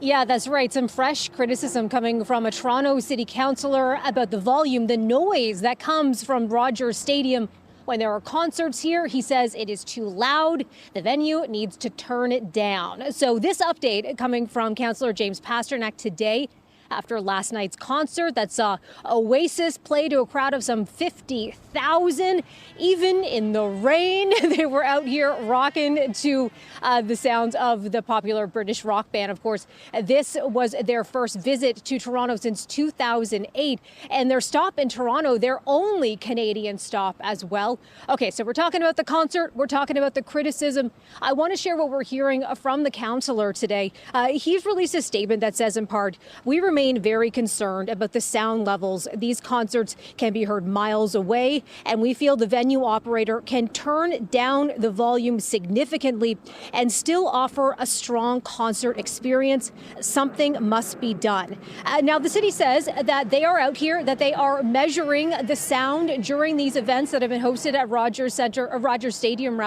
Yeah, that's right. Some fresh criticism coming from a Toronto city councillor about the volume, the noise that comes from Rogers Stadium. When there are concerts here, he says it is too loud. The venue needs to turn it down. So this update coming from Councillor James Pasternak today after last night's concert that saw Oasis play to a crowd of some 50,000. Even in the rain, they were out here rocking to the sounds of the popular British rock band. Of course, this was their first visit to Toronto since 2008, and their stop in Toronto, their only Canadian stop as well. Okay, so we're talking about the concert, we're talking about the criticism. I want to share what we're hearing from the councillor today. He's released a statement that says, in part, we remain very concerned about the sound levels. These concerts can be heard miles away, and we feel the venue operator can turn down the volume significantly and still offer a strong concert experience. Something must be done. Now, the city says that they are out here, that they are measuring the sound during these events that have been hosted at Rogers Stadium,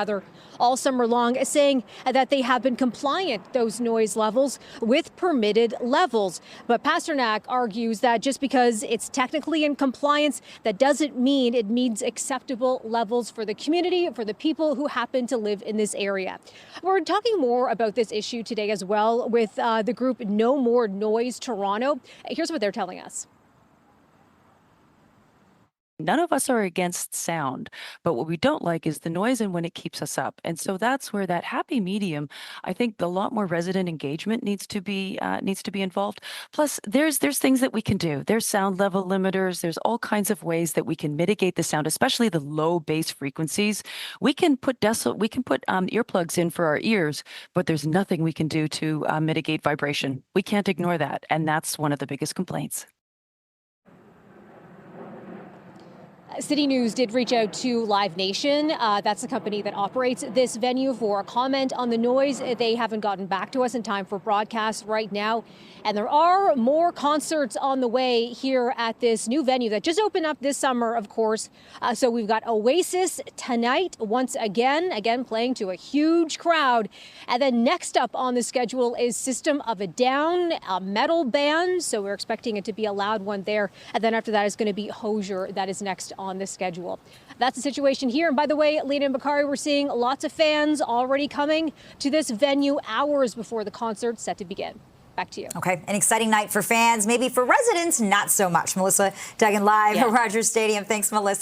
all summer long, saying that they have been compliant, those noise levels, with permitted levels. But Pasternak argues that just because it's technically in compliance, that doesn't mean it means acceptable levels for the community, for the people who happen to live in this area. We're talking more about this issue today as well with the group No More Noise Toronto. Here's what they're telling us. None of us are against sound, but what we don't like is the noise and when it keeps us up. And so that's where that happy medium, I think a lot more resident engagement needs to be involved. Plus, there's things that we can do. There's sound level limiters. There's all kinds of ways that we can mitigate the sound, especially the low bass frequencies. We can put earplugs in for our ears, but there's nothing we can do to mitigate vibration. We can't ignore that, and that's one of the biggest complaints. City News did reach out to Live Nation. That's the company that operates this venue, for a comment on the noise. They haven't gotten back to us in time for broadcast right now. And there are more concerts on the way here at this new venue that just opened up this summer, of course. So we've got Oasis tonight, once again playing to a huge crowd. And then next up on the schedule is System of a Down, a metal band. So we're expecting it to be a loud one there. And then after that is going to be Hozier. That is next on the schedule. That's the situation here. And by the way, Lena and Bakari, we're seeing lots of fans already coming to this venue hours before the concert set to begin. Back to you. Okay, an exciting night for fans, maybe for residents, not so much. Melissa Duggan live at Rogers Stadium. Thanks, Melissa.